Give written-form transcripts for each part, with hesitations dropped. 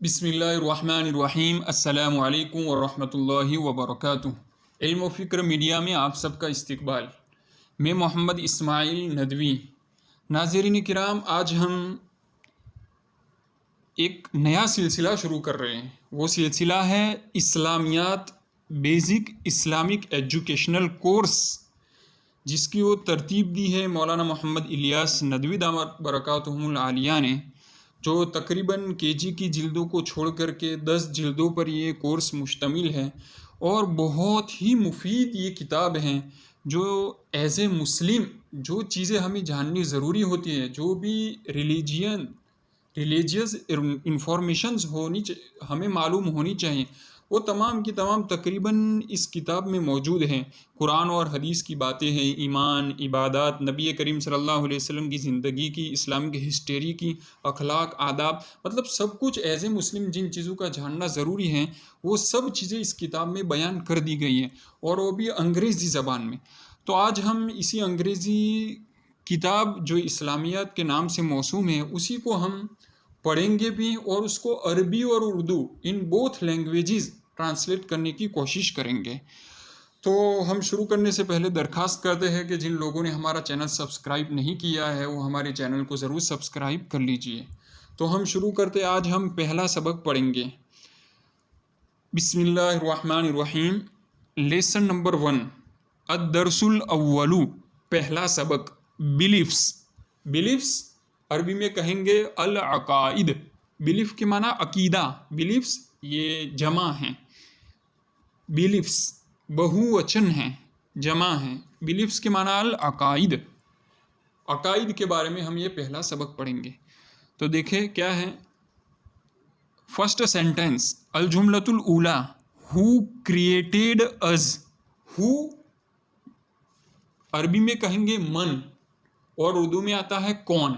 बिस्मिल्लाहिर्रहमानिर्रहीम अस्सलामु अलैकुम वरहमतुल्लाहि वबरकातुहू। इल्म व फ़िक्र मीडिया में आप सबका इस्तकबाल। मैं मोहम्मद इस्माइल नदवी। नाज़रीन किराम, आज हम एक नया सिलसिला शुरू कर रहे हैं। वो सिलसिला है इस्लामियात, बेसिक इस्लामिक एजुकेशनल कोर्स, जिसकी वो तरतीब दी है मौलाना मोहम्मद इलियास नदवी दामत बरकातुहुल आलिया ने, जो तकरीबन केजी की जिल्दों को छोड़ कर के 10 जिल्दों पर ये कोर्स मुश्तमिल है। और बहुत ही मुफीद ये किताब हैं, जो एज ए मुस्लिम जो चीज़ें हमें जाननी ज़रूरी होती है, जो भी रिलीजियस इंफॉर्मेशंस हमें मालूम होनी चाहिए, वो तमाम की तमाम तकरीबन इस किताब में मौजूद हैं। कुरान और हदीस की बातें हैं, ईमान, इबादत, नबी करीम सल्लल्लाहु अलैहि वसल्लम की ज़िंदगी की, इस्लामिक हिस्ट्री की, अखलाक, आदाब, मतलब सब कुछ एज ए मुस्लिम जिन चीज़ों का जानना ज़रूरी है, वो सब चीज़ें इस किताब में बयान कर दी गई हैं, और वो भी अंग्रेज़ी ज़बान में। तो आज हम इसी अंग्रेज़ी किताब जो इस्लामियात के नाम से मौसूम है, उसी को हम पढ़ेंगे भी, और उसको अरबी और Urdu in both languages translate करने की कोशिश करेंगे। तो हम शुरू करने से पहले दरखास्त करते हैं कि जिन लोगों ने हमारा चैनल सब्सक्राइब नहीं किया है, वो हमारे चैनल को ज़रूर सब्सक्राइब कर लीजिए। तो हम शुरू करते, आज हम पहला सबक पढ़ेंगे। बिस्मिल्लाहिर्रहमानिर्रहीम। लेसन नंबर 1, अद-दर्सुल अव्वलु, पहला सबक, बिलीफ्स। बिलीफ्स अरबी में कहेंगे अल-अकाइद। बिलीफ के माना अकीदा, बिलीफ्स ये जमा हैं। बिलीफ्स बहुवचन हैं, जमा हैं। बिलीफ्स के माना अल-अकाइद। अकाइद के बारे में हम ये पहला सबक पढ़ेंगे। तो देखें क्या है। फर्स्ट सेंटेंस, अल-जुमलतुल ऊला, हु क्रिएटेड अस। हु अरबी में कहेंगे मन, और उर्दू में आता है कौन।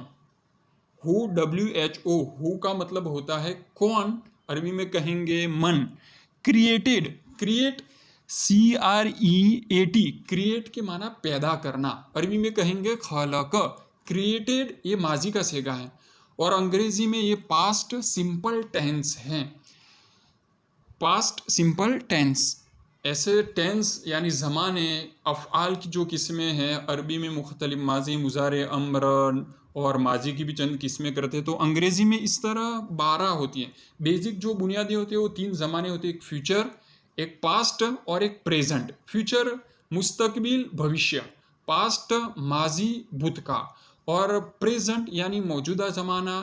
हु, WHO, हु का मतलब होता है कौन, अरबी में कहेंगे मन। क्रिएटेड, क्रिएट CREAT, क्रिएट के माना पैदा करना, अरबी में कहेंगे खलक। क्रिएटेड ये माजी का सेगा है, और अंग्रेजी में ये पास्ट सिंपल टेंस है। पास्ट सिंपल टेंस, ऐसे टेंस यानी ज़माने अफ़आल की जो किस्में हैं, अरबी में मुख्तलिफ माजी, मुज़ारे, अम्र और माजी की भी चंद किस्में करते हैं। तो अंग्रेज़ी में इस तरह 12 होती हैं। बेसिक जो बुनियादी होती है वो 3 ज़माने होते हैं, एक फ्यूचर, एक पास्ट और एक प्रेजेंट। फ्यूचर मुस्तकबिल भविष्य, पास्ट माजी भूतका, और प्रेजेंट यानी मौजूदा ज़माना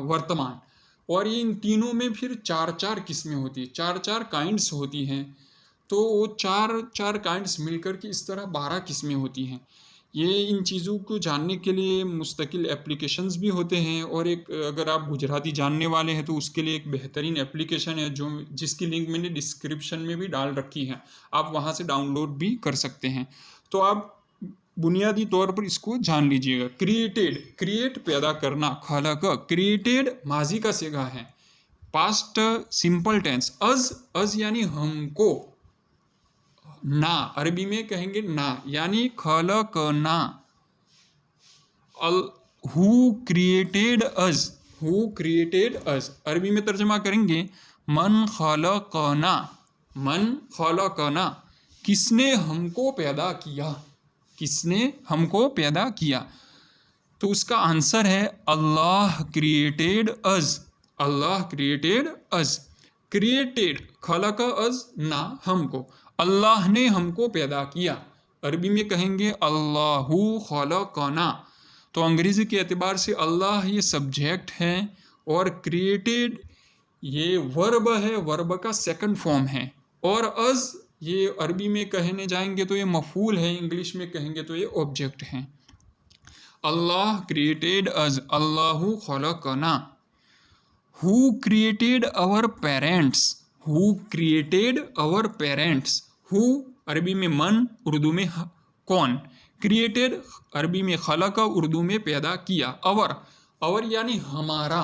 वर्तमान। और ये इन तीनों में फिर 4-4 किस्में होती हैं, 4-4 काइंड्स होती हैं। तो वो 4-4 काइंड्स मिलकर के इस तरह 12 किस्में होती हैं। ये इन चीज़ों को जानने के लिए मुस्तकिल एप्लीकेशंस भी होते हैं, और एक अगर आप गुजराती जानने वाले हैं तो उसके लिए एक बेहतरीन एप्लीकेशन है, जो जिसकी लिंक मैंने डिस्क्रिप्शन में भी डाल रखी है, आप वहाँ से डाउनलोड भी कर सकते हैं। तो आप बुनियादी तौर पर इसको जान लीजिएगा। क्रिएटेड, क्रिएट पैदा करना, खलक। क्रिएटेड माजी का सेगा है, पास्ट सिंपल टेंस। अज यानी हमको, ना अरबी में कहेंगे ना, यानी खलकना। Who created us, who created us, अरबी में तर्जमा करेंगे मन खलकना। मन खलकना, किसने हमको पैदा किया, किसने हमको पैदा किया। तो उसका आंसर है अल्लाह क्रिएटेड अस, अल्लाह क्रिएटेड अस। क्रिएटेड खलक अस, ना हमको, अल्लाह ने हमको पैदा किया, अरबी में कहेंगे अल्लाहु खलकना। तो अंग्रेज़ी के एतबार से अल्लाह ये सब्जेक्ट है, और क्रिएटेड ये वर्ब है, वर्ब का सेकंड फॉर्म है। और अस ये अरबी में कहने जाएंगे तो ये मफूल है, इंग्लिश में कहेंगे तो ये ऑब्जेक्ट है। अल्लाह क्रिएटेड अस, अल्लाहु खलकना। Who created our parents, who created our parents. Who अरबी में मन, उर्दू में कौन। क्रिएटेड अरबी में खलक, उर्दू में पैदा किया। अवर, अवर यानी हमारा,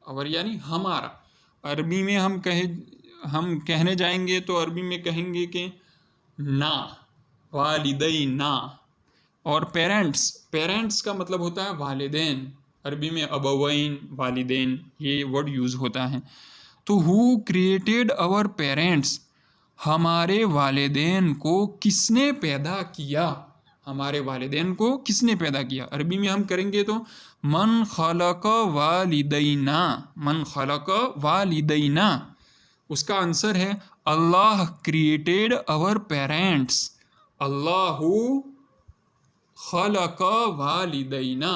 अवर यानी हमारा। अरबी में हम कहने जाएंगे तो अरबी में कहेंगे कि ना, वालिदै ना। और पेरेंट्स, पेरेंट्स का मतलब होता है वालिदैन, अरबी में अबवैन, वालिदैन, ये वर्ड यूज़ होता है। तो हु क्रिएटेड आवर पेरेंट्स, हमारे वालिदैन को किसने पैदा किया, हमारे वालिदैन को किसने पैदा किया। अरबी में हम करेंगे तो मन खलक वालिदैना, मन खलक वालिदैना, उसका आंसर है अल्लाह क्रिएटेड आवर पेरेंट्स, अल्लाहु खलक वालिदैना।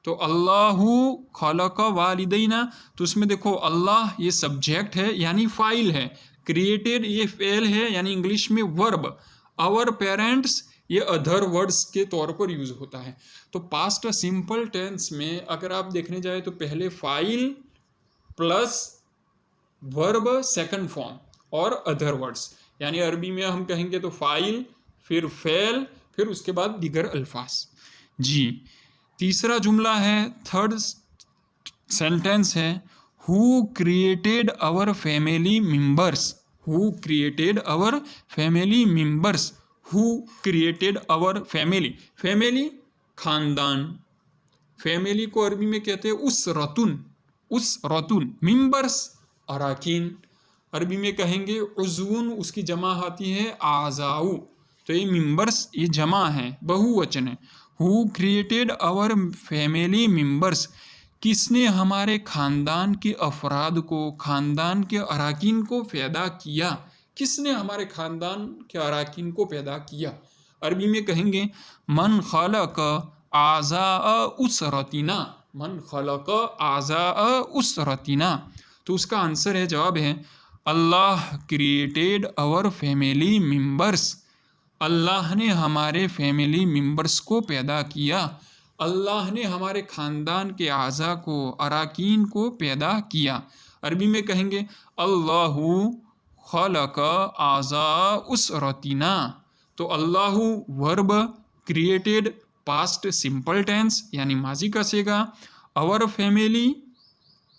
तो अल्लाहु खलक वालिदैना, तो उसमें देखो अल्लाह ये सब्जेक्ट है यानी फाइल है, क्रिएटेड ये फेल है यानी इंग्लिश में वर्ब, आवर पेरेंट्स ये अदर वर्ड्स के तौर पर यूज होता है। तो पास्ट सिंपल टेंस में अगर आप देखने जाए तो पहले file plus verb second form और अदर वर्ड्स, यानी अरबी में हम कहेंगे तो फाइल फिर फेल फिर उसके बाद दीगर अल्फाज। जी तीसरा जुमला है, थर्ड सेंटेंस है, who created our family members, who created our family members, who created our family, family खानदान, फैमिली को अरबी में कहते हैं उस रतुन, मेंबर्स अराकीन, अरबी में कहेंगे उज़्वुन, उसकी जमा आती है आज़ाऊ, तो ये मेंबर्स ये जमा है, बहुवचन है। Who created our family members, किसने हमारे खानदान के अफराद को, खानदान के अराकीन को पैदा किया, किसने हमारे खानदान के अराकीन को पैदा किया। अरबी में कहेंगे मन खलक आज़ा उसरतिना, मन खलक आज़ा उसरतिना, तो उसका आंसर है, जवाब है अल्लाह क्रिएटेड आवर फैमिली मेंबर्स, अल्लाह ने हमारे फैमिली मेंबर्स को पैदा किया, अल्लाह ने हमारे ख़ानदान के आज़ा को, अराकीन को पैदा किया। अरबी में कहेंगे अल्लाहु खलक आज़ा उसरतिना, तो अल्लाहु verb, created past simple tense यानी माजी का सेगा, आवर फैमिली,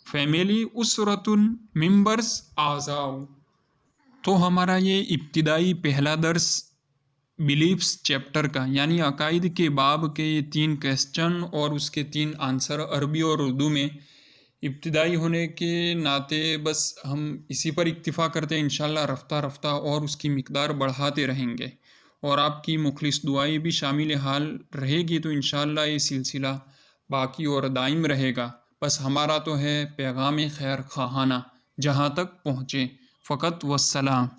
फैमिली उसरतुन, मेंबर्स आज़ाऊ। तो हमारा ये इब्तिदाई पहला दर्स बिलीफ्स चैप्टर का यानी अकाइद के बाब के ये 3 क्वेश्चन और उसके 3 आंसर अरबी और उर्दू में इब्तिदाई होने के नाते बस हम इसी पर इक्तिफ़ा करते हैं। इंशाल्लाह रफ्ता रफ्ता और उसकी मिकदार बढ़ाते रहेंगे और आपकी मुखलिस दुआएं भी शामिल हाल रहेगी, तो इंशाल्लाह ये सिलसिला बाकी और दाइम रहेगा। बस हमारा तो है पैगाम खैर खाना जहाँ तक पहुँचे। फ़कत वस्सलाम।